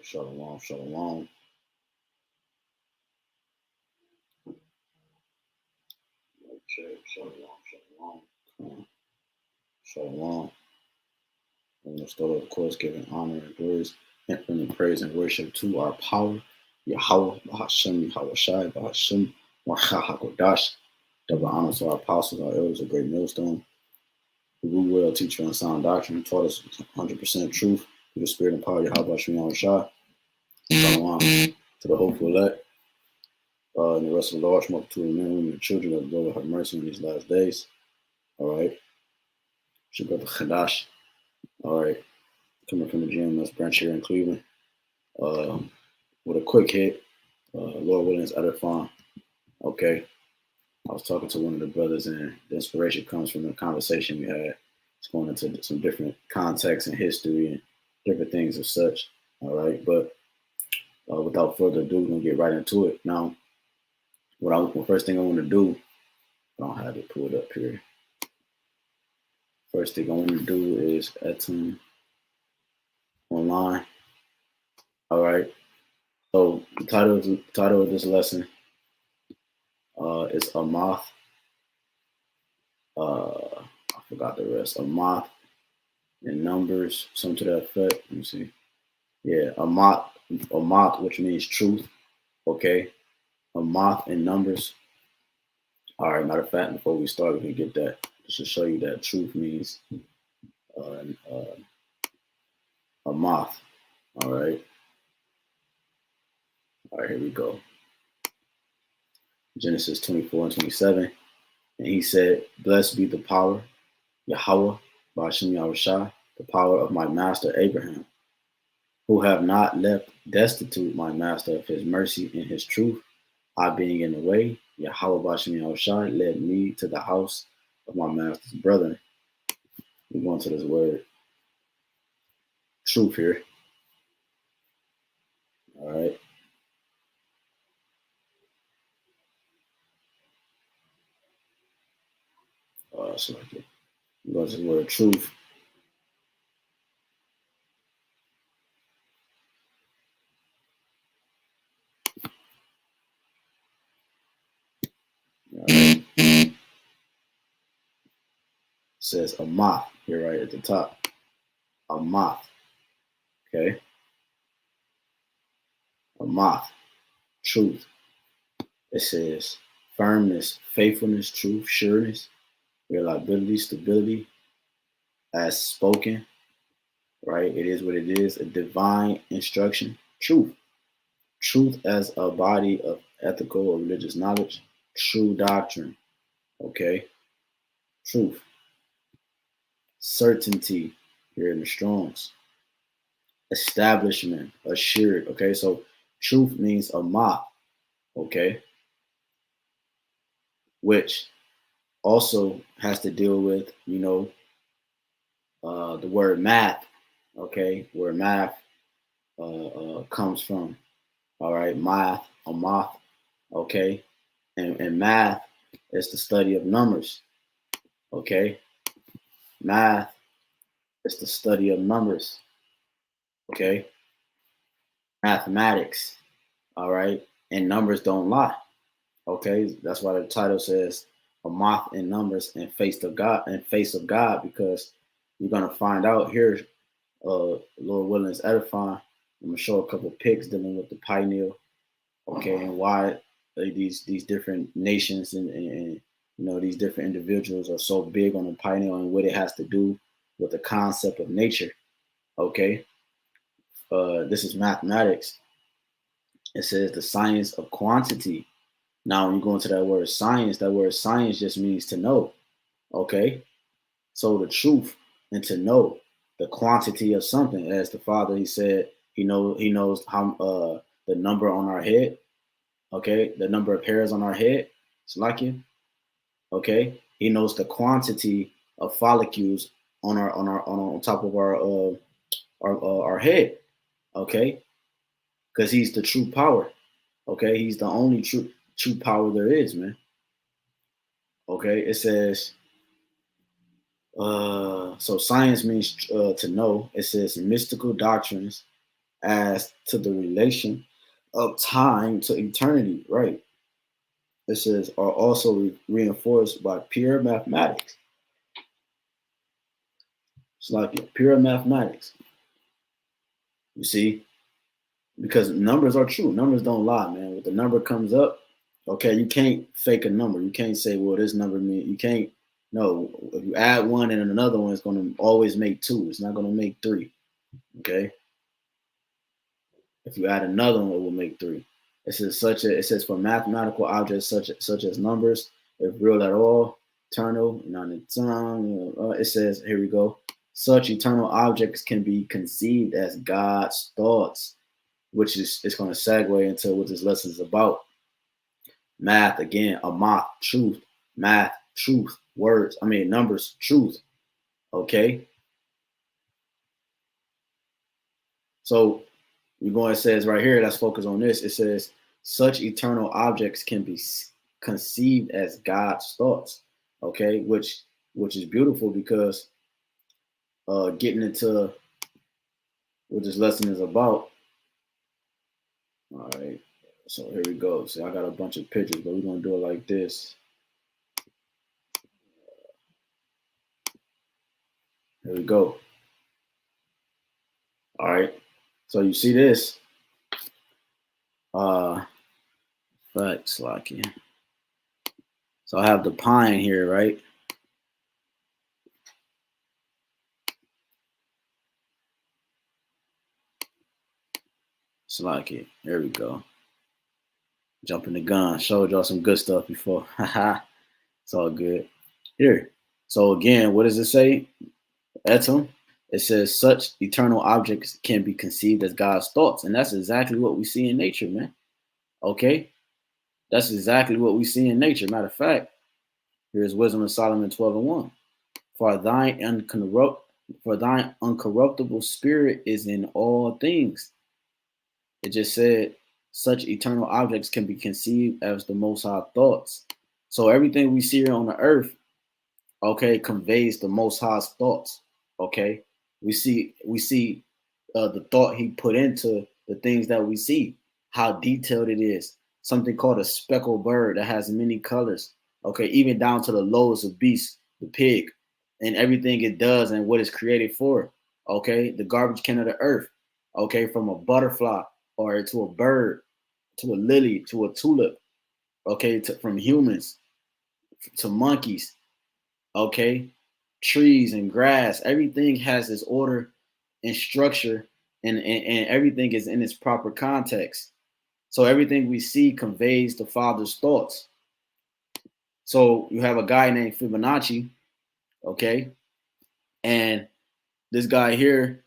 Shalom, shalom. Okay, shalom, shalom. Shalom. And we'll start, of course, giving honor and glories, infinite praise and worship to our power, Yahawah, BAHASHAM, YAHAWASHI, BAHASHAM, HAQADASH. Double honor to our apostles, our elders, a great millstone, who rule well, teacher on sound doctrine, taught us 100% truth through the spirit and power of Yahweh, Shah. Shalom to the hopeful elect, and the rest of the large multitude of men, women, and children of the Lord have mercy in these last days. All right. Should go to HAQADASH. All right. Coming from the GMS branch here in Cleveland. With a quick hit, Lord willing, it's edifying. Okay. I was talking to one of the brothers, and the inspiration comes from the conversation we had. It's going into some different contexts and history and different things of such. All right. But without further ado, we're going to get right into it. Now, the first thing I want to do, I don't have it pulled up here. First thing I want to do is add online. All right. So the title of this lesson is Ahmath. I forgot the rest. Ahmath in numbers, something to that effect. Let me see. Yeah, Ahmath, which means truth. Okay. Ahmath in numbers. All right. Matter of fact, before we start, we can get that just to show you that truth means Ahmath. All right. All right. Here we go. Genesis 24 and 27. And he said, "Blessed be the power, Yahawah, BAHASHAM Yahawashi, the power of my master Abraham, who have not left destitute my master of his mercy and his truth. I being in the way, Yahawah BAHASHAM Yahawashi led me to the house of my master's brethren." We go into this word truth here. All right. So we go to the word truth. All right. It says Ahmath here right at the top. Ahmath. Okay. Ahmath. Truth. It says firmness, faithfulness, truth, sureness, reliability, stability, as spoken, right? It is what it is, a divine instruction, truth. Truth as a body of ethical or religious knowledge, true doctrine, okay? Truth. Certainty, here in the Strongs. Establishment, assured, okay? So truth means Ahmath, okay? Which also has to deal with, the word math, okay? Where math comes from. All right, math, Ahmath, okay? And math is the study of numbers, okay? Math is the study of numbers, okay? Mathematics, all right? And numbers don't lie, okay? That's why the title says Ahmath in numbers and face of God, because you're gonna find out here, Lord willing, is edifying. I'm gonna show a couple of pics dealing with the pineal, okay, and why these different nations and these different individuals are so big on the pineal and what it has to do with the concept of nature. Okay, this is mathematics. It says the science of quantity. Now, when you go into that word science just means to know. Okay, so the truth and to know the quantity of something, as the Father, he said, he knows how the number on our head. Okay, the number of hairs on our head. It's like you. Okay, he knows the quantity of follicles on top of our head. Okay, because he's the true power. Okay, he's the only true power there is, man. Okay, it says so science means to know. It says mystical doctrines as to the relation of time to eternity, right? It says are also reinforced by pure mathematics. It's like pure mathematics. You see, because numbers are true. Numbers don't lie, man. When the number comes up, okay, you can't fake a number. You can't say, well, this number mean you can't. No, if you add one and another one, it's going to always make two. It's not going to make three. Okay. If you add another one, it will make three. It says for mathematical objects such as numbers, if real at all, eternal, not in time. It says, here we go. Such eternal objects can be conceived as God's thoughts, which is it's going to segue into what this lesson is about. Math again, Ahmath, truth, math, truth, words. I mean numbers, truth. Okay. So we're going, it says right here, let's focus on this. It says, such eternal objects can be conceived as God's thoughts. Okay, which is beautiful because getting into what this lesson is about. All right, so here we go. So I got a bunch of pictures, but we're gonna do it like this. Here we go. All right, so you see this. Facts locking. So I have the pine here, right? Slack it. There we go. Jumping the gun. Showed y'all some good stuff before. Haha. It's all good. Here. So again, what does it say? Etum. It says such eternal objects can be conceived as God's thoughts. And that's exactly what we see in nature, man. Okay? That's exactly what we see in nature. Matter of fact, here's Wisdom of Solomon 12:1. For thine uncorruptible spirit is in all things. It just said such eternal objects can be conceived as the Most High thoughts. So everything we see here on the earth, okay, conveys the Most High's thoughts. Okay, we see the thought He put into the things that we see, how detailed it is. Something called a speckled bird that has many colors. Okay, even down to the lowest of beasts, the pig, and everything it does and what it's created for. Okay, the garbage can of the earth. Okay, from a butterfly or to a bird, to a lily, to a tulip, okay, from humans to monkeys, okay, trees and grass, everything has its order and structure, and everything is in its proper context. So everything we see conveys the Father's thoughts. So you have a guy named Fibonacci, okay, and this guy here,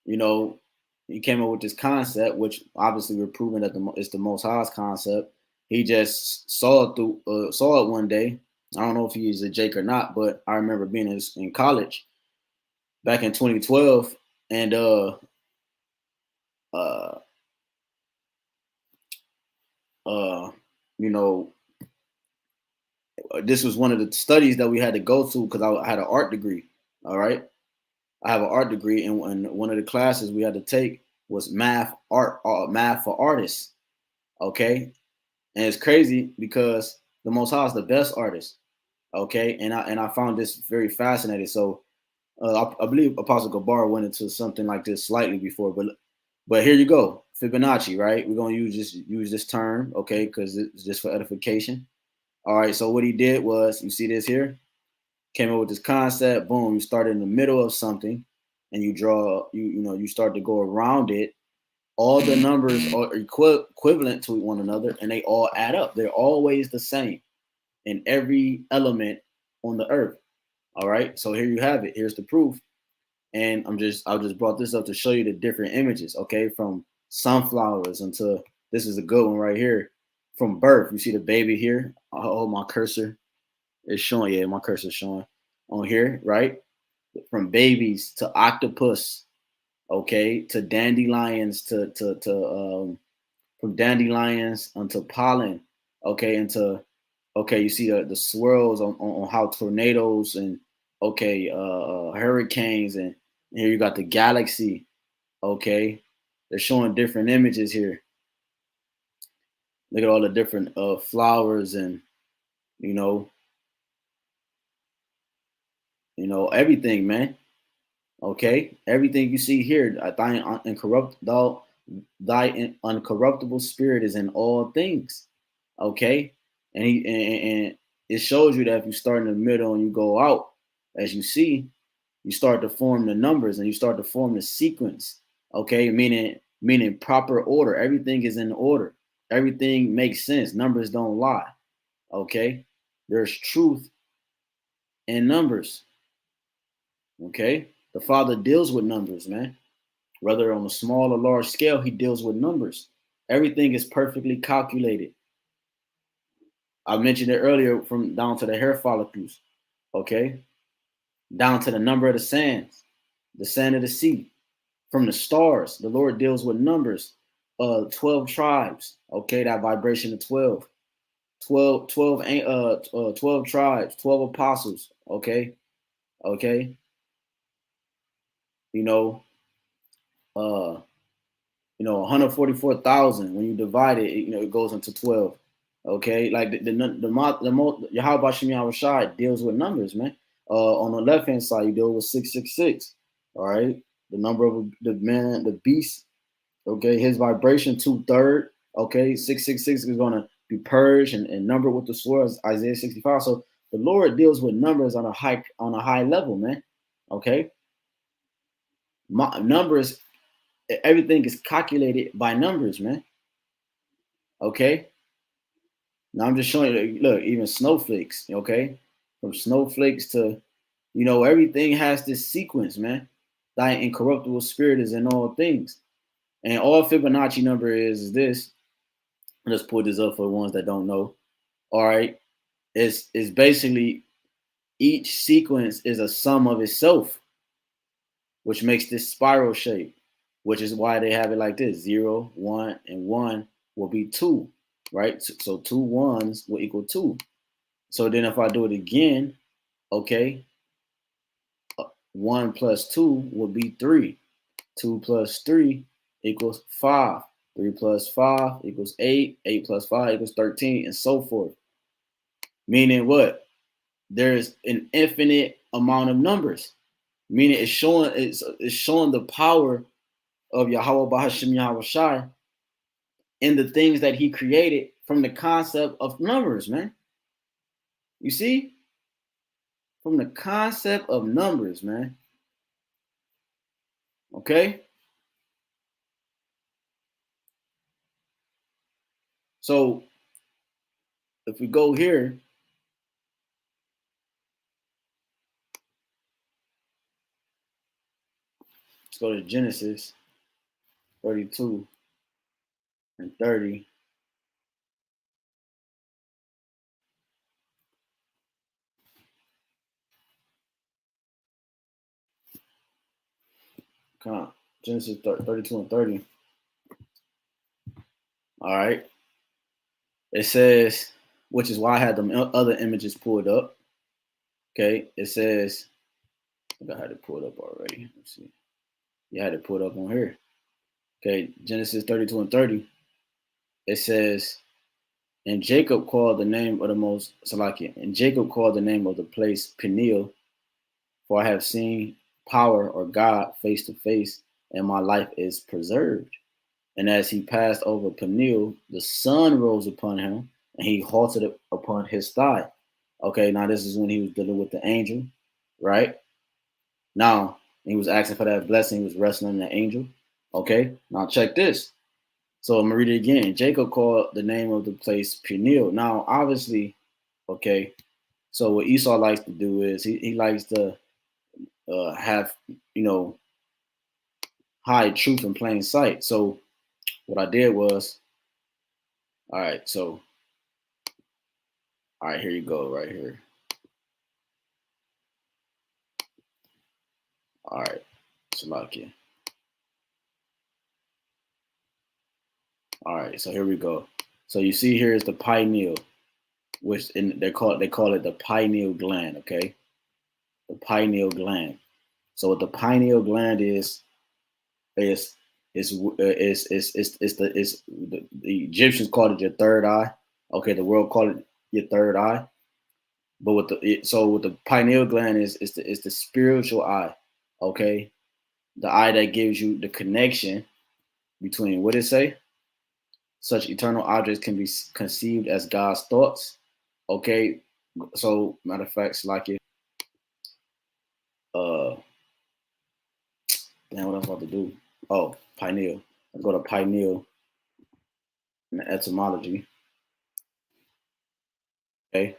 you know, he came up with this concept, which obviously we're proving that it's the Most High's concept. He just saw it one day. I don't know if he is a Jake or not, but I remember being in college back in 2012, and you know, this was one of the studies that we had to go to because I had an art degree. All right, I have an art degree, and one of the classes we had to take was math for artists. Okay, and it's crazy because the Most High is the best artist. Okay, and I found this very fascinating. So I believe Apostle Gabar went into something like this slightly before, but here you go, Fibonacci, right? We're gonna use this term, okay, because it's just for edification. All right, so what he did was, you see this here, came up with this concept. Boom, you start in the middle of something, and you draw, you start to go around it. All the numbers are equivalent to one another, and they all add up. They're always the same in every element on the earth. All right, so here you have it. Here's the proof, and I just brought this up to show you the different images. Okay, from sunflowers until this is a good one right here. From birth, you see the baby here. Oh, my cursor is showing. Yeah, my cursor is showing on here, right? From babies to octopus, okay, to dandelions, from dandelions unto pollen, okay, okay, you see the swirls on how tornadoes and okay, hurricanes, and here you got the galaxy, okay, They're showing different images here. Look at all the different flowers and you know, everything, man. Okay, everything you see here, thy uncorruptible spirit is in all things. Okay, and it shows you that if you start in the middle and you go out, as you see, you start to form the numbers and you start to form the sequence. Okay, meaning proper order. Everything is in order. Everything makes sense. Numbers don't lie. Okay, there's truth in numbers. Okay, the Father deals with numbers, man. Whether on a small or large scale, he deals with numbers. Everything is perfectly calculated. I mentioned it earlier, from down to the hair follicles, okay? Down to the number of the sands, the sand of the sea. From the stars, the Lord deals with numbers. 12 tribes, okay? That vibration of 12. 12 tribes, 12 apostles, okay? Okay? You know, 144,000. When you divide it, it goes into 12. Okay, like YAHWASHI deals with numbers, man. On the left hand side, you deal with 666. All right, the number of the man, the beast. Okay, his vibration 2/3. Okay, 666 is gonna be purged and numbered with the sword, Isaiah 65. So the Lord deals with numbers on a high level, man. Okay, numbers, everything is calculated by numbers, man. Okay. Now I'm just showing you, look, even snowflakes, okay? From snowflakes to, everything has this sequence, man. Thy incorruptible spirit is in all things. And all Fibonacci number is this. Let's put this up for the ones that don't know. All right. It's basically each sequence is a sum of itself, which makes this spiral shape, which is why they have it like this. 0, 1, and 1 will be 2, right? So 2 ones will equal 2. So then if I do it again, okay, 1 plus 2 will be 3. 2 plus 3 equals 5. 3 plus 5 equals 8. 8 plus 5 equals 13, and so forth. Meaning what? There's an infinite amount of numbers. Meaning it's showing the power of Yahawah BAHASHAM YAHAWASHI in the things that he created from the concept of numbers, man. You see? From the concept of numbers, man. Okay? So if we go here, let's go to Genesis 32 and 30. Come on. Genesis 32 and 30. All right. It says, which is why I had the other images pulled up. Okay. It says, I think I had it pulled up already. Let's see. You had it pulled up on here. Okay. Genesis 32 and 30. It says, and Jacob called the name of the most Salakia. And Jacob called the name of the place Peniel, for I have seen power or God face to face, and my life is preserved. And as he passed over Peniel, the sun rose upon him, and he halted upon his thigh. Okay, now this is when he was dealing with the angel, right? Now he was asking for that blessing. He was wrestling on the angel. Okay, now check this. So I'm gonna read it again. Jacob called the name of the place Peniel. Now, obviously, okay. So what Esau likes to do is he likes to have hide truth in plain sight. So what I did was, all right. So all right, here you go, right here. All right, Salakia. All right, so here we go. So you see here is the pineal, which they call it the pineal gland. Okay, the pineal gland. So what the pineal gland is The Egyptians called it your third eye. Okay, the world called it your third eye. But with the pineal gland is the spiritual eye. Okay, the eye that gives you the connection between what it say. Such eternal objects can be conceived as God's thoughts. Okay, so matter of fact, it's like it. Damn, what I was about to do? Oh, pineal. Let's go to pineal in the etymology. Okay.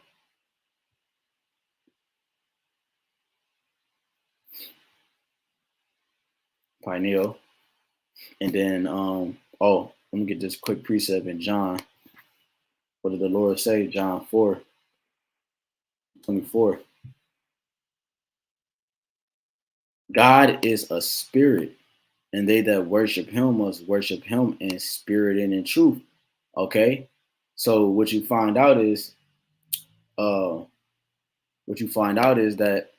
Pineal. And then let me get this quick precept in John. What did the Lord say? John 4:24. God is a spirit, and they that worship him must worship him in spirit and in truth. Okay. So what you find out is that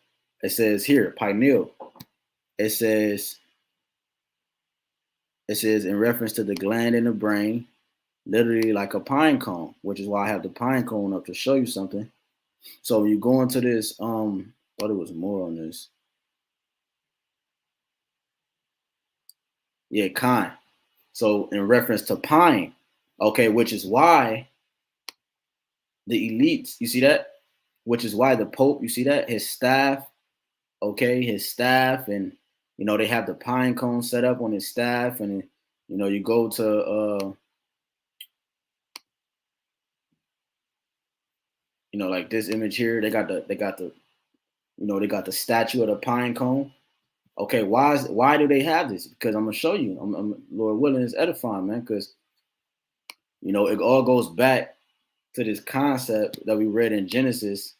it says here, pineal. It says in reference to the gland in the brain, literally like a pine cone, which is why I have the pine cone up to show you something. So you go into this, thought it was more on this. Yeah, kind. So in reference to pine, okay, which is why the elites, you see that? Which is why the Pope, you see that? His staff, okay, his staff, and they have the pine cone set up on his staff, and you go to like this image here, they got the they got the statue of the pine cone. Okay, why do they have this? Because I'm gonna show you. I'm Lord willing, is edifying, man. Because it all goes back to this concept that we read in Genesis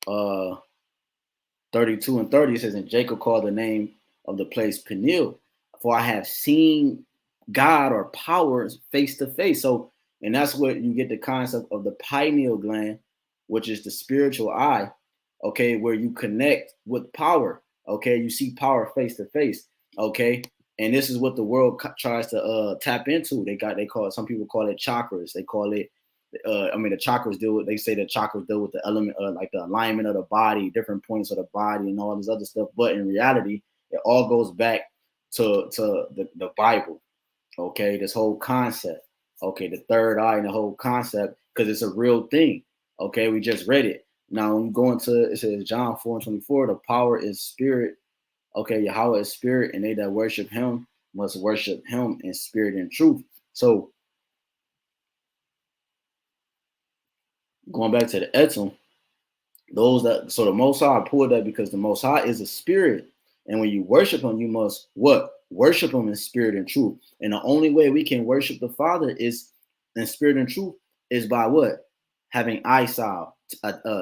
32 and 30. It says, and Jacob called the name of the place Peniel, for I have seen God or powers face to face. So, and that's what you get the concept of the pineal gland, which is the spiritual eye, okay, where you connect with power, okay, you see power face to face, okay, and this is what the world tries to tap into. They call it, some people call it chakras. They call it, the chakras they say that chakras deal with the element of like the alignment of the body, different points of the body, and all this other stuff. But in reality, it all goes back to the Bible, okay, this whole concept, okay, the third eye and the whole concept, because it's a real thing, okay, we just read it. Now when you go into, it says John 4:24, the power is spirit, okay, Yahweh is spirit, and they that worship him must worship him in spirit and truth. So going back to the etum, the Most High pulled that because the Most High is a spirit, and when you worship him, you must what? Worship him in spirit and truth. And the only way we can worship the Father is in spirit and truth is by what? Having eyesight,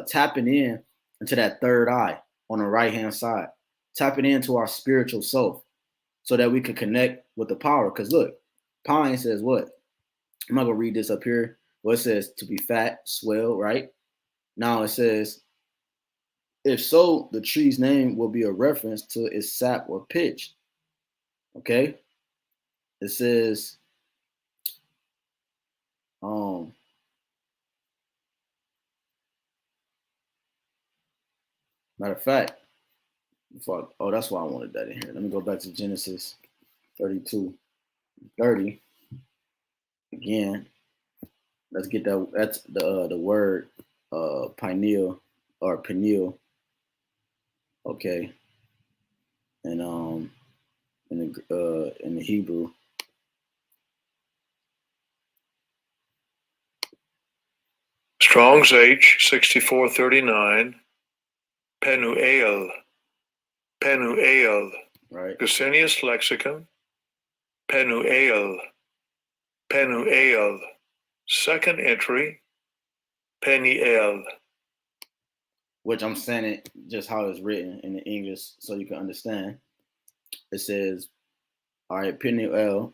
tapping in into that third eye on the right hand side, tapping into our spiritual self, so that we can connect with the power. Because look, Pine says what? I'm not gonna read this up here. Well, it says to be fat, swell, right? Now it says, if so, the tree's name will be a reference to its sap or pitch. Okay. It says, matter of fact, that's why I wanted that in here. Let me go back to Genesis 32:30 again. Let's get that. That's the word pineal or pineal. Okay. And in the Hebrew. Strong's H 6439, Penuel. Right. Gesenius Lexicon, Penuel. Second entry, Peniel. Which I'm saying it just how it's written in the English so you can understand. It says, all right, Peniel,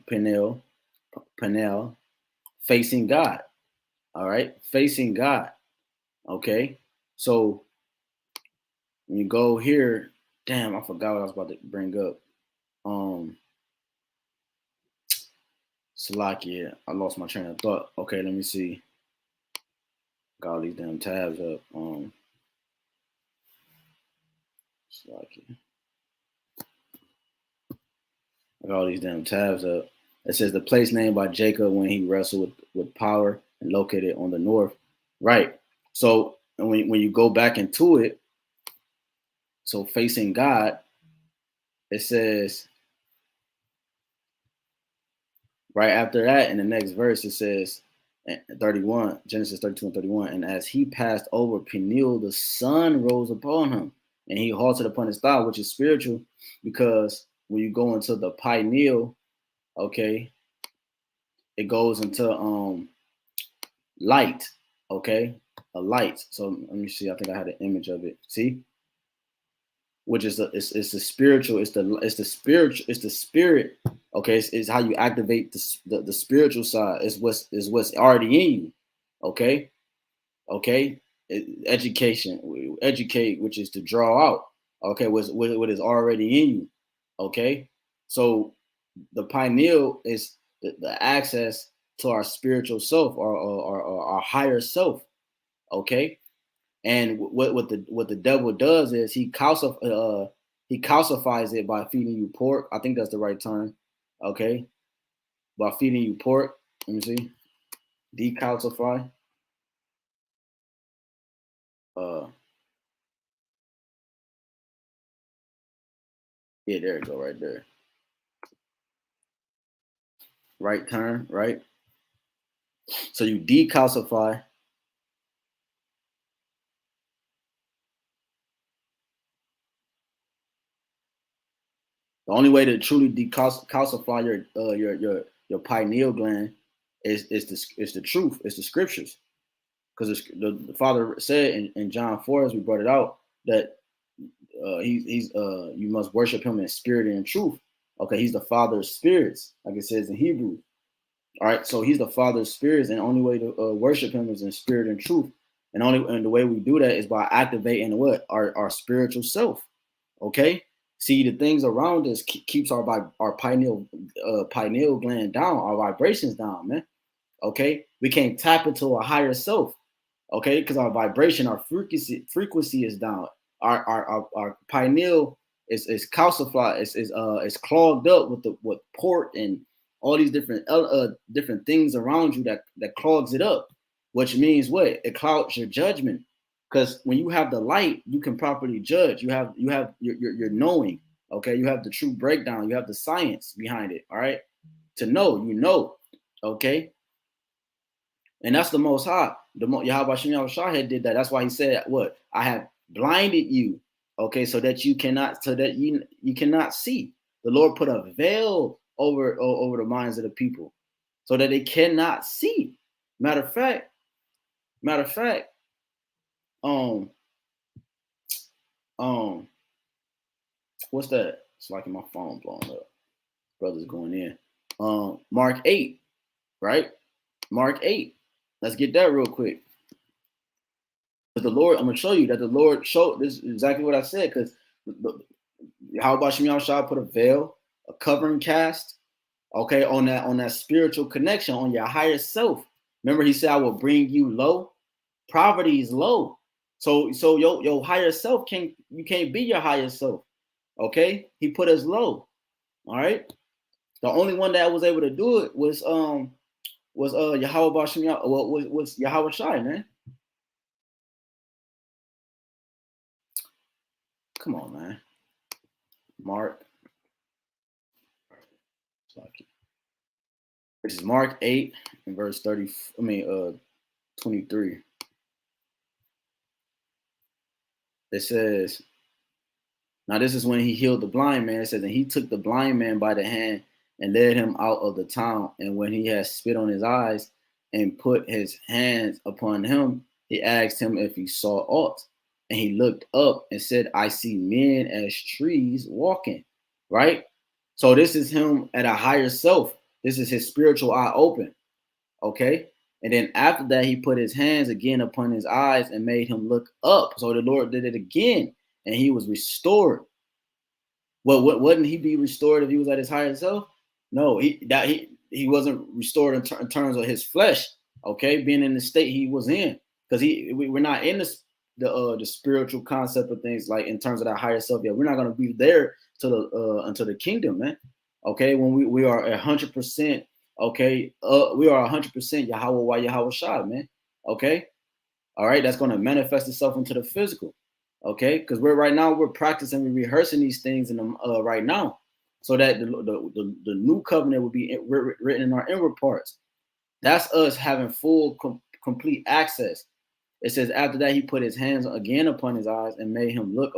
facing God. All right, facing God. Okay, so when you go here, damn, I forgot what I was about to bring up. Salakia, I lost my train of thought. Okay, let me see. Got all these damn tabs up. Salakia. I got all these damn tabs up. It says the place named by Jacob when he wrestled with power and located on the north. Right. So when you go back into it, so facing God, it says right after that in the next verse, it says 31, Genesis 32 and 31. And as he passed over Peniel, the sun rose upon him, and he halted upon his thigh, which is spiritual, because when you go into the pineal, okay, it goes into light, okay, a light. So let me see. I think I had an image of it. See, which is it's the spiritual. It's the spiritual. It's the spirit. Okay, it's how you activate the spiritual side. Is what's already in you. Okay, okay. Educate, which is to draw out. Okay, what is already in you. Okay, so the pineal is the access to our spiritual self or our higher self. Okay, and what the devil does is he calcifies it by feeding you pork. I think that's the right term. Okay, by feeding you pork. Let me see. Decalcify. Yeah, there you go, right there. Right term, right? So you decalcify. The only way to truly decalcify your pineal gland is the truth. It's the scriptures, because the Father said in John 4, as we brought it out, that he's you must worship him in spirit and in truth. Okay, he's the Father of spirits, like it says in Hebrew. All right, so he's the Father of spirits, and the only way to worship him is in spirit and truth. And the way we do that is by activating what our spiritual self. Okay, see, the things around us keeps our pineal gland down, our vibrations down, man. Okay, we can't tap into a higher self. Okay, because our vibration, our frequency is down. Our pineal is calcified, is clogged up with port and all these different things around you that clogs it up, which means what? It clouds your judgment. Because when you have the light, you can properly judge. You have your knowing. Okay, you have the true breakdown. You have the science behind it. All right, to know, you know. Okay, and that's the Most High. Yahawah had did that. That's why he said, "What? I have blinded you." Okay, so that you cannot see. The Lord put a veil over the minds of the people, so that they cannot see. Matter of fact, um, what's that? It's like my phone blowing up. Brother's going in. Mark 8, right? Mark 8. Let's get that real quick. But the Lord, I'm gonna show you that the Lord showed this is exactly what I said, because how about Shah put a veil, a covering cast, okay, on that spiritual connection, on your higher self. Remember, he said, I will bring you low. Poverty is low. So your higher self can't be your higher self. Okay, he put us low. All right. The only one that was able to do it was Yahawah Bashim, was Yahawashai, man. Come on, man. Mark. This is Mark 8 and verse 23. It says, now this is when he healed the blind man. It says, and he took the blind man by the hand and led him out of the town. And when he had spit on his eyes and put his hands upon him, he asked him if he saw aught. And he looked up and said, I see men as trees walking. Right? So this is him at a higher self. This is his spiritual eye open. Okay? And then after that, he put his hands again upon his eyes and made him look up. So the Lord did it again, and he was restored. Well, wouldn't he be restored if he was at his higher self? No, he wasn't restored in terms of his flesh, okay, being in the state he was in, because we're not in the spiritual concept of things, like in terms of that higher self yet. We're not going to be there to the until the kingdom, man. Okay, when we are 100%, okay, we are 100% Yahawah Yahawashah, man. Okay, all right, that's going to manifest itself into the physical. Okay, because we're practicing, we're rehearsing these things in the right now, so that the new covenant will be written in our inward parts. That's us having full complete access. It says, after that he put his hands again upon his eyes and made him look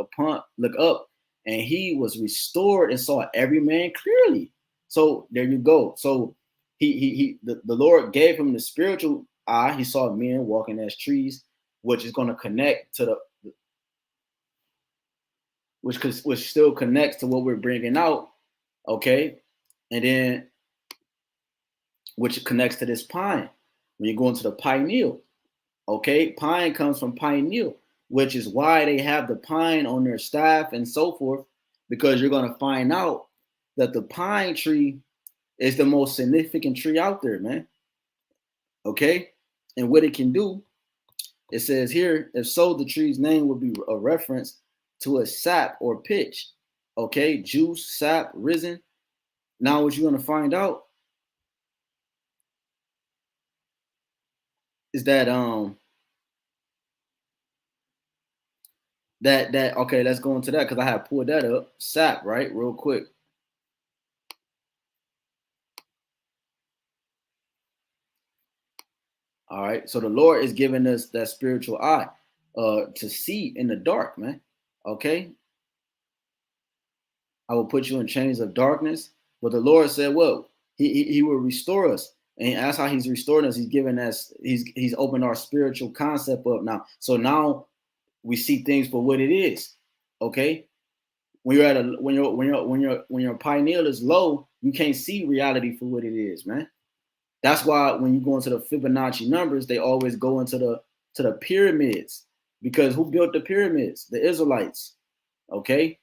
up, and he was restored and saw every man clearly. So there you go. So the Lord gave him the spiritual eye. He saw men walking as trees, which is going to connect to which still connects to what we're bringing out, okay? And then, which connects to this pine. When you go into the pineal, okay? Pine comes from pineal, which is why they have the pine on their staff and so forth, because you're going to find out that the pine tree is the most significant tree out there, man. Okay? And what it can do, it says here, if so, the tree's name would be a reference to a sap or pitch. Okay, juice, sap, risen. Now what you're going to find out is that that okay, let's go into that, because I have pulled that up. Sap, right, real quick. All right, so the Lord is giving us that spiritual eye to see in the dark, man. Okay, I will put you in chains of darkness. But the Lord said, well, he will restore us. And that's how he's restoring us. He's giving us, he's opened our spiritual concept up now. So now we see things for what it is. Okay. When you're at when your pineal is low, you can't see reality for what it is, man. That's why when you go into the Fibonacci numbers, they always go into the pyramids, because who built the pyramids? The Israelites. Okay.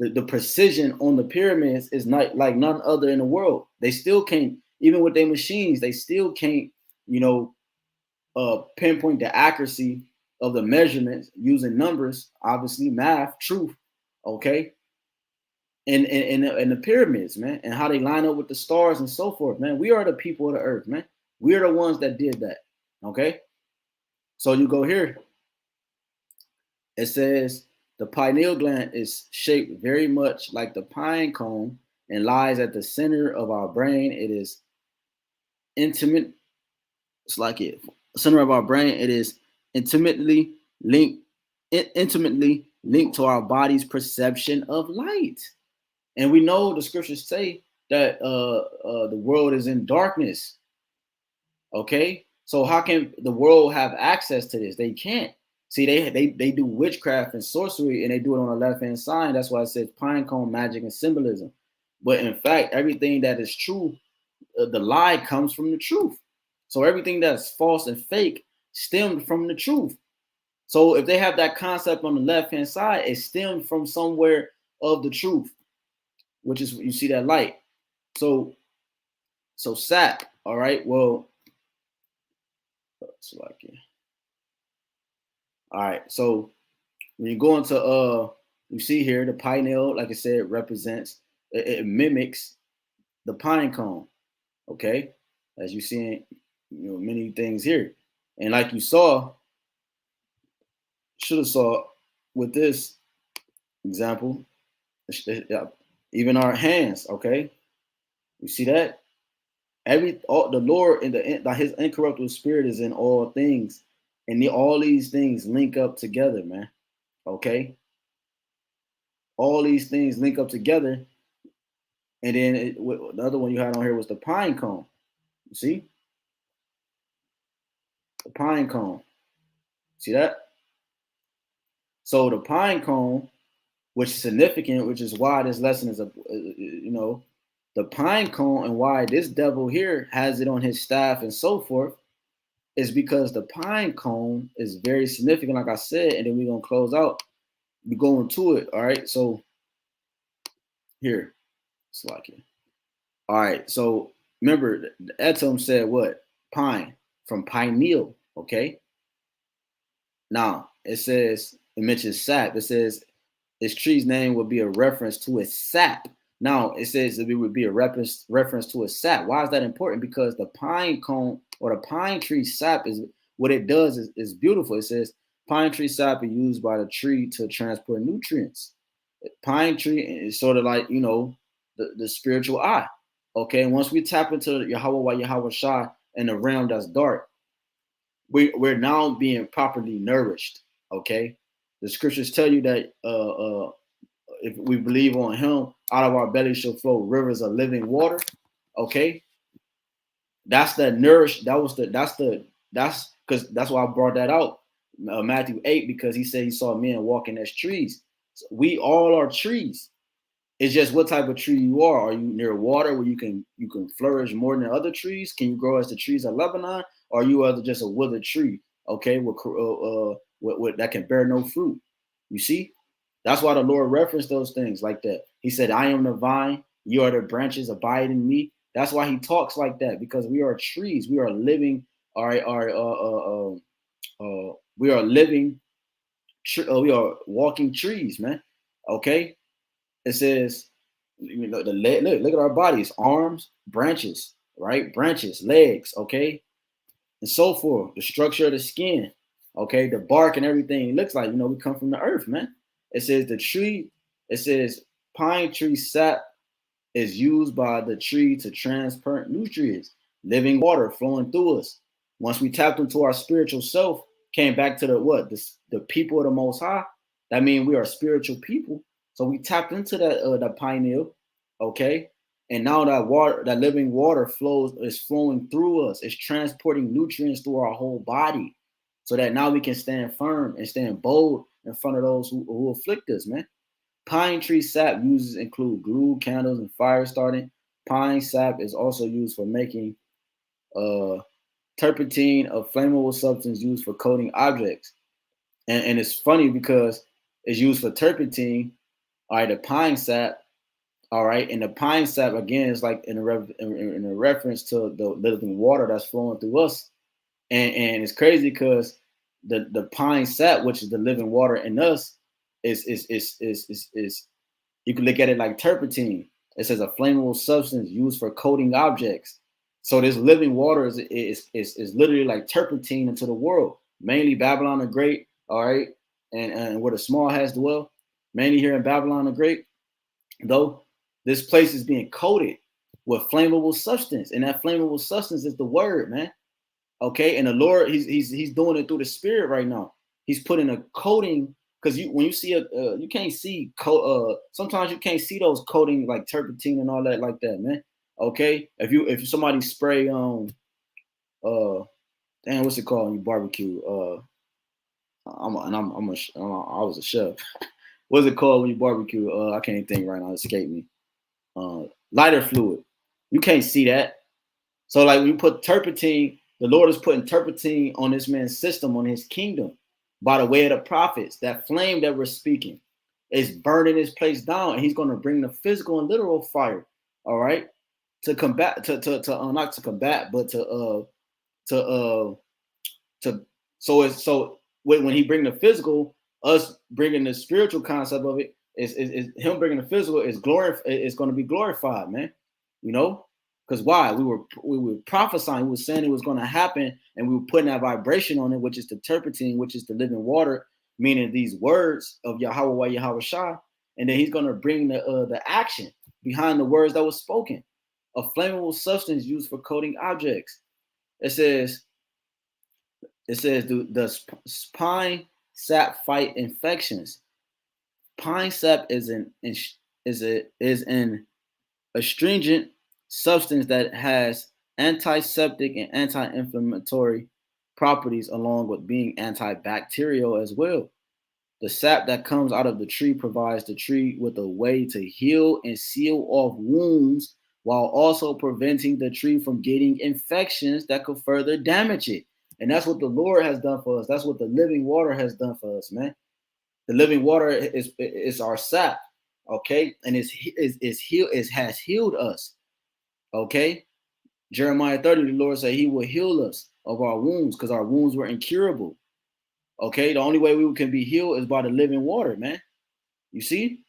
The precision on the pyramids is not like none other in the world. They still can't, even with their machines, they still can't, pinpoint the accuracy of the measurements using numbers, obviously math, truth, okay, and the pyramids, man, and how they line up with the stars and so forth, man. We are the people of the earth, man. We are the ones that did that, okay. So you go here. It says, the pineal gland is shaped very much like the pine cone and lies at the center of our brain. It is intimate. It's like it center of our brain. It is intimately linked to our body's perception of light. And we know the scriptures say that the world is in darkness. Okay, so how can the world have access to this? They can't. See, they do witchcraft and sorcery, and they do it on the left-hand side. That's why it says pine cone, magic, and symbolism. But in fact, everything that is true, the lie comes from the truth. So everything that's false and fake stemmed from the truth. So if they have that concept on the left-hand side, it stemmed from somewhere of the truth, which is, you see that light. So sap, all right, well, it's like it. All right, so when you go into you see here the pineal, like I said, represents, it mimics the pine cone. Okay, as you see, many things here, and like you should have saw with this example, even our hands. Okay, you see that the Lord in His incorruptible spirit is in all things. And all these things link up together, man. Okay? All these things link up together. And then the other one you had on here was the pine cone. You see? The pine cone. See that? So the pine cone, which is significant, which is why this lesson is, the pine cone, and why this devil here has it on his staff and so forth, is because the pine cone is very significant, like I said, and then we're going to close out. We go into it, all right? So here, it's like it. All right, so remember, the Etom said what? Pine, from pineal, okay? Now, it mentions sap. It says its tree's name would be a reference to its sap. Now, it says it would be a reference to its sap. Why is that important? Because the pine cone or the pine tree sap is what it does is beautiful. It says pine tree sap is used by the tree to transport nutrients. Pine tree is sort of like, the spiritual eye. Okay, and once we tap into Yahawah, Yahawashi in the realm that's dark, we're now being properly nourished. Okay, the scriptures tell you that if we believe on Him, out of our belly shall flow rivers of living water. Okay, that's the nourish. That's because that's why I brought that out, Matthew 8, because he said he saw men walking as trees. So we all are trees. It's just what type of tree you are. Are you near water where you can flourish more than other trees? Can you grow as the trees of Lebanon? Or are you just a withered tree, okay, with that can bear no fruit? You see? That's why the Lord referenced those things like that. He said, I am the vine, you are the branches, abide in me. That's why he talks like that, because we are trees. We are living, we are living, we are walking trees, man. Okay? It says, look at our bodies, arms, branches, right? Branches, legs, okay? And so forth. The structure of the skin, okay? The bark and everything. It looks like, we come from the earth, man. It says it says pine tree sap is used by the tree to transport nutrients, living water flowing through us. Once we tapped into our spiritual self, came back to the people of the Most High, that means we are spiritual people. So we tapped into the pineal, okay? And now that water, that living water is flowing through us. It's transporting nutrients through our whole body, so that now we can stand firm and stand bold in front of those who afflict us, man. Pine tree sap uses include glue, candles, and fire starting. Pine sap is also used for making turpentine, a flammable substance used for coating objects. And it's funny because it's used for turpentine, all right, the pine sap, all right, and the pine sap again is like in a reference to the living water that's flowing through us, and it's crazy because the pine sap, which is the living water in us, is you can look at it like turpentine. It says a flammable substance used for coating objects. So this living water is literally like turpentine into the world, mainly Babylon the Great, all right, and where the small has dwell, mainly here in Babylon the Great. Though this place is being coated with flammable substance, and that flammable substance is the word, man. Okay, and the Lord, he's doing it through the Spirit right now. He's putting a coating, because when you see you can't see sometimes you can't see those coating like turpentine and all that like that, man. Okay, if somebody spray damn, what's it called when you barbecue? I was a chef. What's it called when you barbecue? I can't think right now. It escaped me. Lighter fluid. You can't see that. So like when you put turpentine, the Lord is putting turpentine on this man's system, on his kingdom, by the way of the prophets. That flame that we're speaking is burning this place down, and he's going to bring the physical and literal fire, all right, to combat, not to combat, but to so when he bring the physical, us bringing the spiritual concept of it is him bringing the physical is it's going to be glorified, man. Because why? We were prophesying, we were saying it was going to happen, and we were putting that vibration on it, which is the turpentine, which is the living water, meaning these words of Yahawah, Yahawashi, and then he's going to bring the action behind the words that was spoken, a flammable substance used for coating objects. It says the pine sap fight infections. Pine sap is an astringent substance that has antiseptic and anti-inflammatory properties, along with being antibacterial as well. The sap that comes out of the tree provides the tree with a way to heal and seal off wounds, while also preventing the tree from getting infections that could further damage it. And that's what the Lord has done for us. That's what the living water has done for us, man. The living water is our sap, okay, and it has healed us, okay. Jeremiah 30, the Lord said he will heal us of our wounds because our wounds were incurable. Okay, the only way we can be healed is by the living water, man. You see,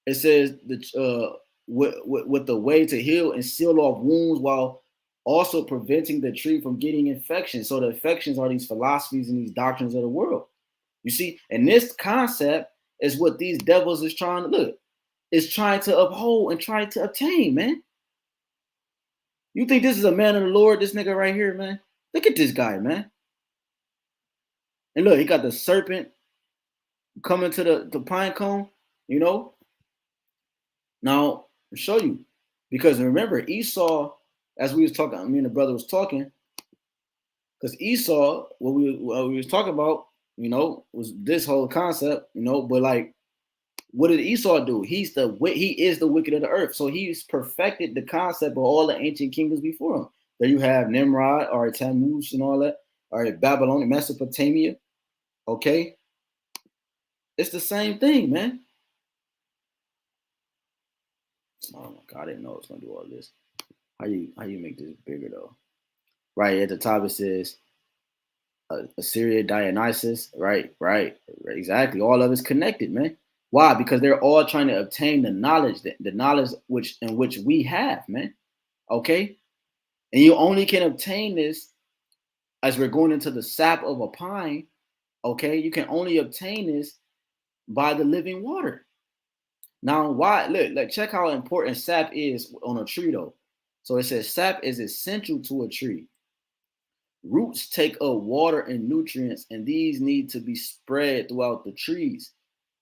it says that with the way to heal and seal off wounds while also preventing the tree from getting infections. So the infections are these philosophies and these doctrines of the world. You see, and this concept is what these devils is trying to look, is trying to uphold and try to obtain, man. You think this is a man of the Lord, this nigga right here, man? Look at this guy, man. And look, he got the serpent coming to the pine cone, you know. Now, I'll show you. Because remember, Esau, as we was talking, me and the brother was talking, because Esau, what we was talking about, you know, was this whole concept, you know, but like, what did Esau do? He is the wicked of the earth. So he's perfected the concept of all the ancient kingdoms before him. There you have Nimrod, or Tammuz and all that, or Babylon, Mesopotamia. Okay. It's the same thing, man. Oh my God, I didn't know it was gonna do all this. How you make this bigger though? Right at the top it says Assyria, Dionysus. Right, exactly. All of it's connected, man. Why? Because they're all trying to obtain the knowledge, the knowledge which we have, man. Okay, and you only can obtain this as we're going into the sap of a pine. Okay, you can only obtain this by the living water. Now, why? Look, like check how important sap is on a tree, though. So it says sap is essential to a tree. Roots take up water and nutrients, and these need to be spread throughout the trees,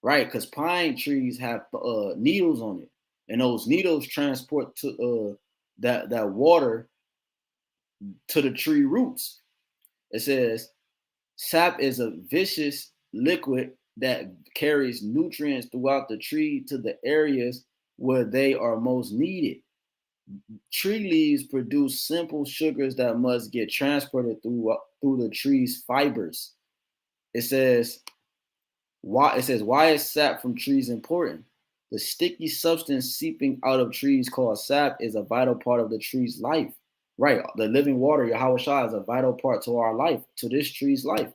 right? Because pine trees have needles on it, and those needles transport to that water to the tree roots. It says sap is a viscous liquid that carries nutrients throughout the tree to the areas where they are most needed. Tree leaves produce simple sugars that must get transported through the tree's fibers. It says why is sap from trees important? The sticky substance seeping out of trees called sap is a vital part of the tree's life. Right, the living water, Yahawah is a vital part to our life, to this tree's life.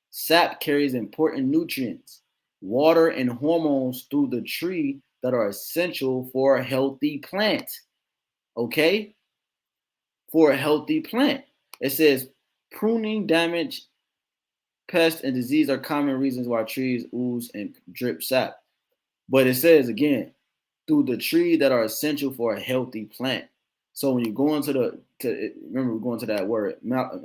Sap carries important nutrients, water, and hormones through the tree that are essential for a healthy plant. Okay? For a healthy plant. It says pruning, damage, pests, and disease are common reasons why trees ooze and drip sap. But it says again, through the tree that are essential for a healthy plant. So when you go into remember we're going to that word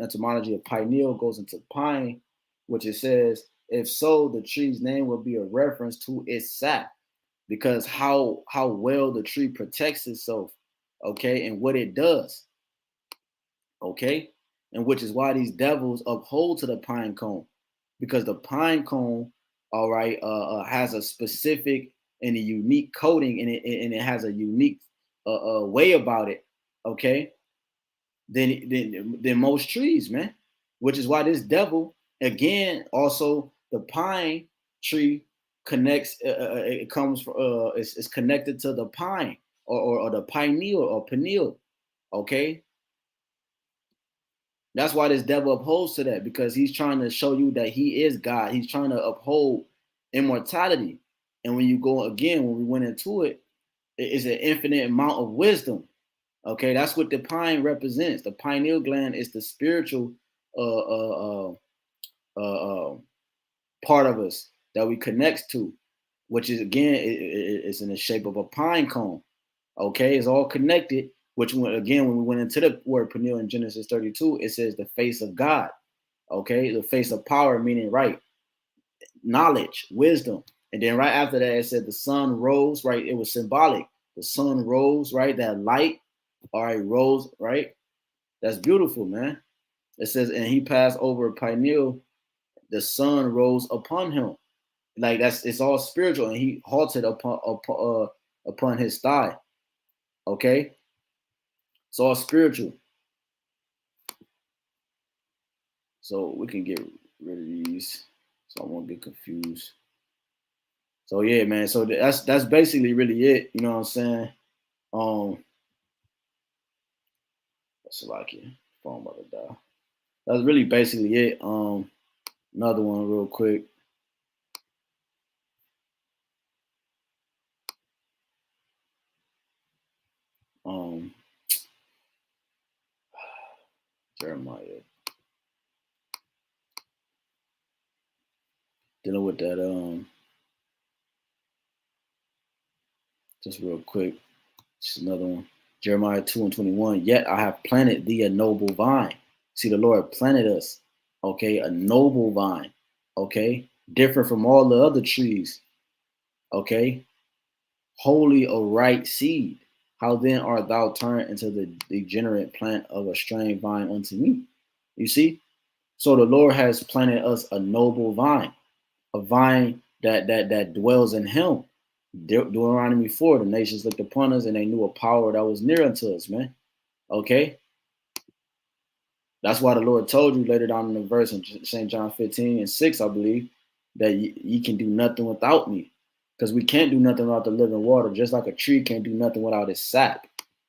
etymology of pineal goes into pine, which it says, if so, the tree's name will be a reference to its sap, because how well the tree protects itself, okay, and what it does. Okay, and which is why these devils uphold to the pine cone, because the pine cone, all right, has a specific and a unique coating, and it has a unique way about it, okay, than most trees, man. Which is why this devil, again, also the pine tree connects. It comes from. It's connected to the pine or the pineal or pineal, okay. That's why this devil upholds to that, because he's trying to show you that he is God. He's trying to uphold immortality. And when you go again, when we went into it, it's an infinite amount of wisdom. Okay, that's what the pine represents. The pineal gland is the spiritual part of us that we connect to, which is again, it's in the shape of a pine cone. Okay, it's all connected. Which again, when we went into the word pineal in Genesis 32, it says the face of God. Okay, the face of power, meaning right, knowledge, wisdom. And then right after that, it said the sun rose, right? It was symbolic. The sun rose, right? That light, all right, rose, right? That's beautiful, man. It says, and he passed over pineal, the sun rose upon him. Like it's all spiritual, and he halted upon his thigh. Okay, it's all spiritual. So we can get rid of these, so I won't get confused. So yeah, man. So that's basically really it. You know what I'm saying? So like your phone about to die. That's really basically it. Another one real quick. Jeremiah. Dealing with that, just real quick. Just another one. Jeremiah 2:21. Yet I have planted thee a noble vine. See, the Lord planted us, okay, a noble vine, okay, different from all the other trees, okay, holy a right seed. How then art thou turned into the degenerate plant of a strange vine unto me? You see? So the Lord has planted us a noble vine, a vine that dwells in him. Deuteronomy 4, the nations looked upon us and they knew a power that was near unto us, man. Okay? That's why the Lord told you later down in the verse in St. John 15:6, I believe, that ye can do nothing without me. Because we can't do nothing without the living water, just like a tree can't do nothing without its sap.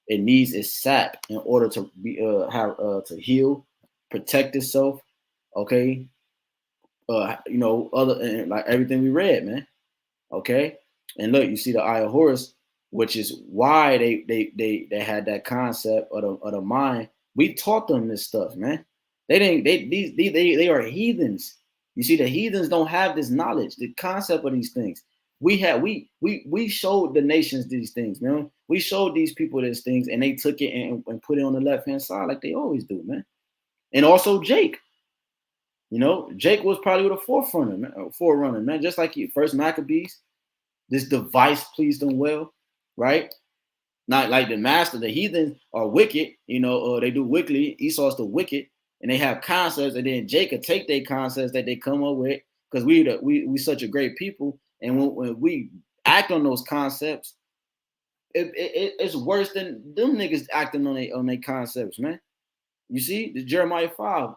It needs its sap in order to be to heal, protect itself. Okay, other like everything we read, man. Okay, and look, you see the Eye of Horus, which is why they had that concept of the mind. We taught them this stuff, man. They didn't. They are heathens. You see, the heathens don't have this knowledge, the concept of these things. We showed the nations these things, man. We showed these people these things, and they took it and put it on the left hand side like they always do, man. And also Jake. Jake was probably the forerunner, man. Just like you, first Maccabees. This device pleased them well, right? Not like the master, the heathens are wicked, they do wickedly. Esau's the wicked, and they have concepts, and then Jacob take their concepts that they come up with, because we such a great people, and when we act on those concepts, it's worse than them niggas acting on their concepts, man. You see, the Jeremiah 5,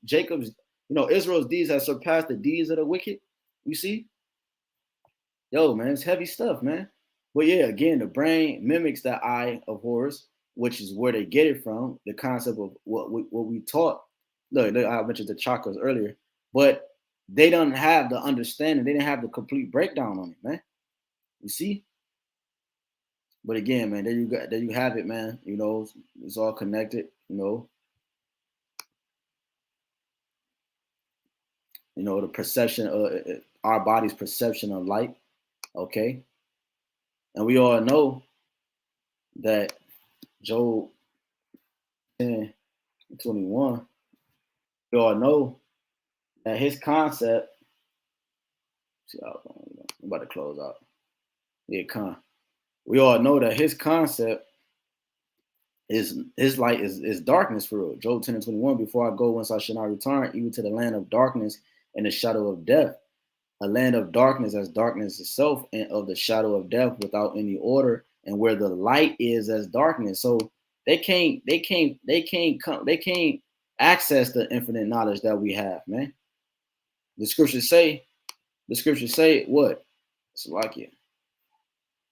Jacob's, Israel's deeds have surpassed the deeds of the wicked. You see, yo, man, it's heavy stuff, man. But yeah, again, the brain mimics the Eye of Horus, which is where they get it from. The concept of what we taught. Look, I mentioned the chakras earlier, but they don't have the understanding. They didn't have the complete breakdown on it, man. You see. But again, man, there you have it, man. It's all connected. The perception of our body's perception of light. Okay, and we all know that Job 10:21. We all know that his concept. See, I'm about to close out. Yeah, we all know that his concept is his light is darkness for real. Job 10:21. Before I go, whence I shall not return, even to the land of darkness and the shadow of death. A land of darkness as darkness itself, and of the shadow of death without any order, and where the light is as darkness. So they can't access the infinite knowledge that we have, man. The scriptures say what? It's like it.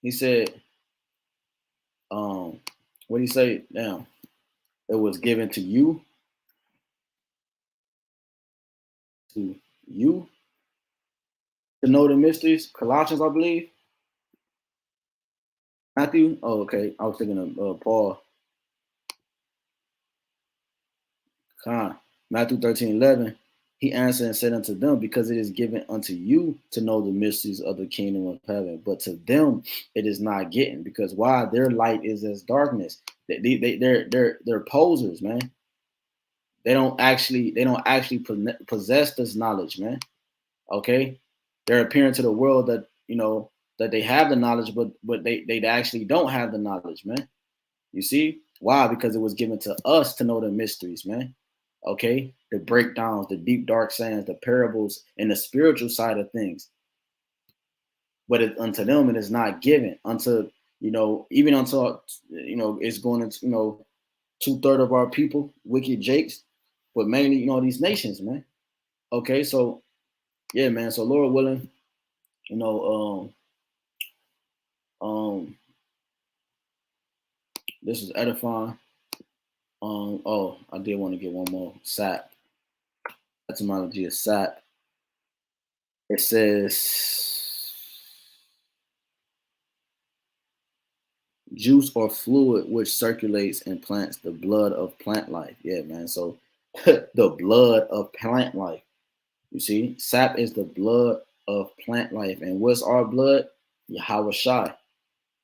He said, what do you say now? It was given to you to know the mysteries. Colossians, I believe. Matthew. Oh, okay. I was thinking of Paul. Matthew 13:11. He answered and said unto them, because it is given unto you to know the mysteries of the kingdom of heaven, but to them it is not given. Because why? Their light is as darkness. They're posers, man. They don't actually possess this knowledge, man. Okay, they're appearing to the world that that they have the knowledge, but they actually don't have the knowledge, man. You see why? Because it was given to us to know the mysteries, man. Okay, the breakdowns, the deep dark sayings, the parables, and the spiritual side of things. But unto them it is not given. Even until it's going into 2/3 of our people, wicked jakes, but mainly these nations, man. Okay, so yeah, man. So Lord willing, this is edifying. Oh, I did want to get one more. Sap. Etymology of sap. It says juice or fluid which circulates in plants, the blood of plant life. Yeah, man. So the blood of plant life. You see, sap is the blood of plant life. And what's our blood? Yahawah.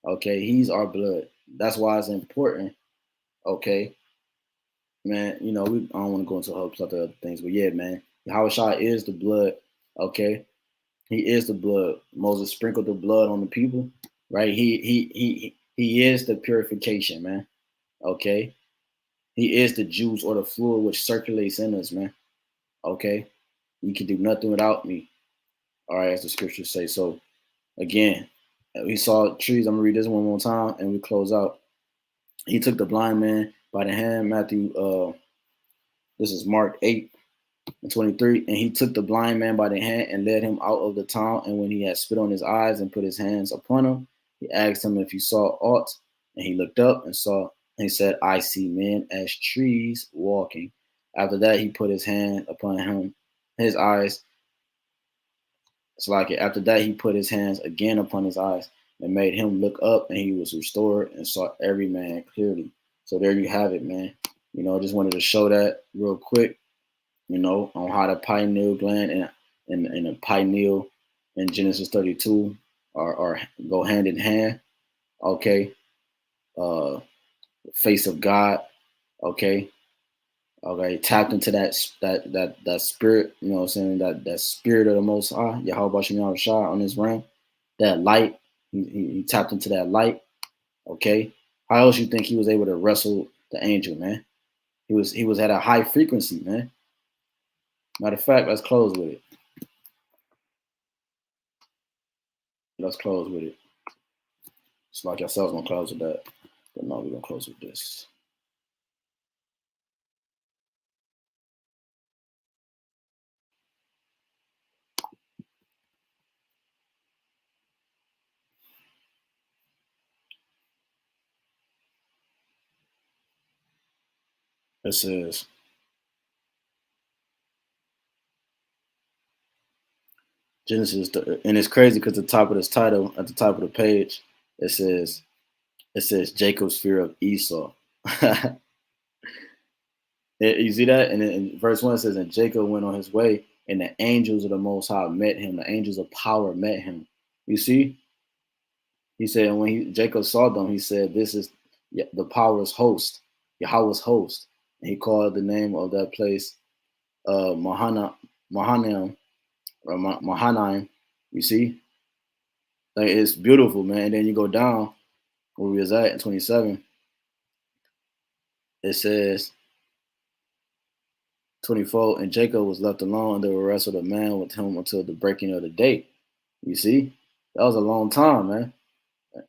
Okay, he's our blood. That's why it's important. Okay, man. You know, I don't want to go into a whole plethora of other things, but yeah, man. Yahawah is the blood. Okay, he is the blood. Moses sprinkled the blood on the people, right? He is the purification, man. Okay, he is the juice or the fluid which circulates in us, man. Okay, you can do nothing without me. All right, as the scriptures say. So again, we saw trees. I'm gonna read this one more time, and we close out. He took the blind man by the hand. Matthew, this is Mark 8:23, and he took the blind man by the hand and led him out of the town. And when he had spit on his eyes and put his hands upon him, he asked him if he saw aught. And he looked up and saw, and he said, I see men as trees walking. After that, he put his hand upon him, his eyes. It's like it. After that, he put his hands again upon his eyes and made him look up, and he was restored and saw every man clearly. So there you have it, man. You know, I just wanted to show that real quick, you know, on how the pineal gland and the pineal in Genesis 32 are go hand in hand. Okay. Face of God. Okay. Okay, tapped into that spirit, you know what I'm saying, that spirit of the Most High, YAHWASHI on his realm, that light, he tapped into that light. Okay, how else you think he was able to wrestle the angel, man? He was at a high frequency, man. Matter of fact, let's close with it. Let's close with it. It's like I said I was gonna close with that, but no, we're gonna close with this. It says Genesis, and it's crazy because the top of this title, at the top of the page, it says Jacob's fear of Esau. You see that? And in verse 1 it says, and Jacob went on his way, and the angels of the Most High met him. The angels of power met him. You see? He said, and when Jacob saw them, he said, this is the power's host, Yahweh's host. And he called the name of that place Mahanaim, or Mahanaim. You see? Like, it's beautiful, man. And then you go down where we was at in 27. It says, 24, and Jacob was left alone, and there wrestled a man with him until the breaking of the day. You see, that was a long time, man.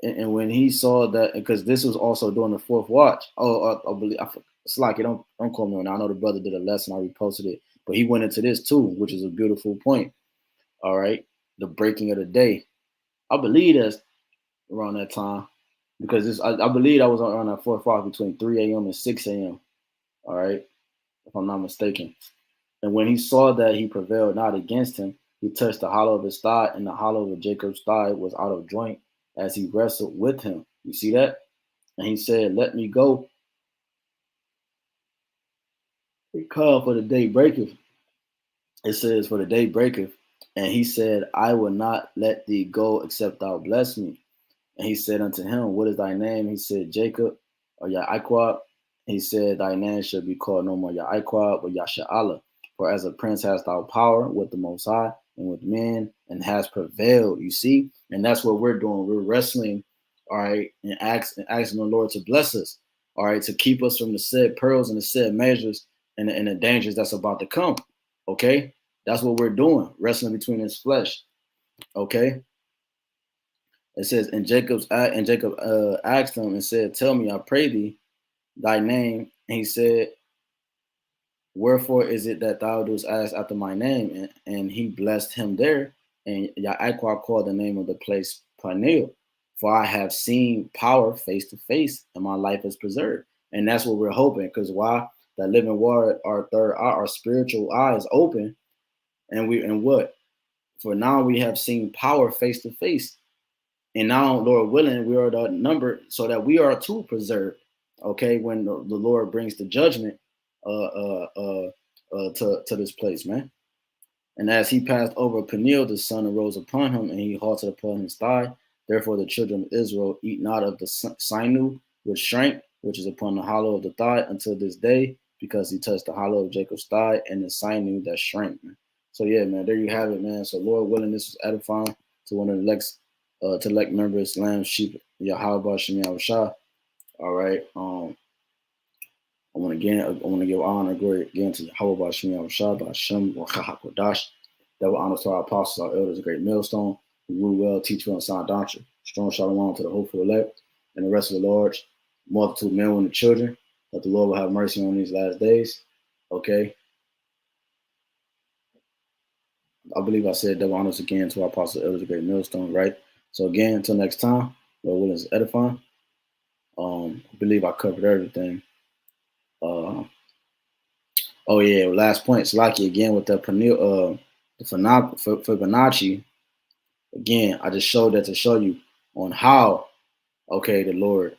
And when he saw that, because this was also during the fourth watch. Oh, I believe it's like it. Don't call me on that. I know the brother did a lesson. I reposted it, but he went into this too, which is a beautiful point. All right, the breaking of the day. I believe that's around that time because I believe that was around that fourth watch between 3 a.m. and 6 a.m. All right, if I'm not mistaken. And when he saw that he prevailed not against him, he touched the hollow of his thigh, and the hollow of Jacob's thigh was out of joint as he wrestled with him. You see that? And he said, let me go. He called for the day breaketh. It says, for the day breaketh. And he said, I will not let thee go except thou bless me. And he said unto him, what is thy name? He said, Jacob, or Yaquab. He said, thy name shall be called no more Yaquab, but Yasha'Allah. For as a prince hast thou power with the Most High and with men, and has prevailed. You see? And that's what we're doing. We're wrestling, all right, and asking the Lord to bless us, all right, to keep us from the said pearls and the said measures and the dangers that's about to come. Okay? That's what we're doing, wrestling between his flesh. Okay? It says, and Jacob asked him and said, tell me, I pray thee, thy name. And he said, wherefore is it that thou dost ask after my name? And he blessed him there. And Yaquab called the name of the place Peniel, for I have seen power face to face, and my life is preserved. And that's what we're hoping. Because why? That living water, our third eye, our spiritual eye is open. And what? For now we have seen power face to face. And now, Lord willing, we are the number so that we are too preserved. Okay, when the Lord brings the judgment to this place, man. And as he passed over Peniel, the sun arose upon him, and he halted upon his thigh. Therefore, the children of Israel eat not of the sinew which shrank, which is upon the hollow of the thigh, until this day, because he touched the hollow of Jacob's thigh and the sinew that shrank. Man. So yeah, man, there you have it, man. So Lord willing, this was edifying to one of the to elect members, lamb, sheep, YAHWASHI, YAHAWASHI. All right. I want to give honor and glory again to YAHWASHI, YAHAWASHI, BAHASHAM, HAQADASH. That will honor to our apostles, our elders, a great millstone, who rule well, teach well, and sound doctrine. Strong shalom to the hopeful elect and the rest of the large multitude, men, women, and children. That the Lord will have mercy on these last days. Okay. I believe I said double honors again to our apostles, elders, a great millstone, right? So again, until next time, Lord willing, is edifying. I believe I covered everything. Oh yeah, last point, Salaki again with the Fibonacci. Again, I just showed that to show you on how, okay, the Lord,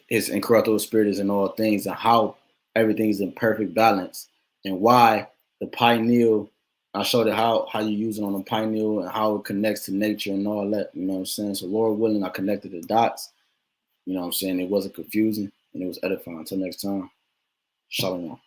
his incorruptible spirit is in all things, and how everything is in perfect balance, and why the pineal. I showed it how you use it on the pineal and how it connects to nature and all that. You know what I'm saying? So Lord willing, I connected the dots. You know what I'm saying? It wasn't confusing and it was edifying. Until next time, shalom.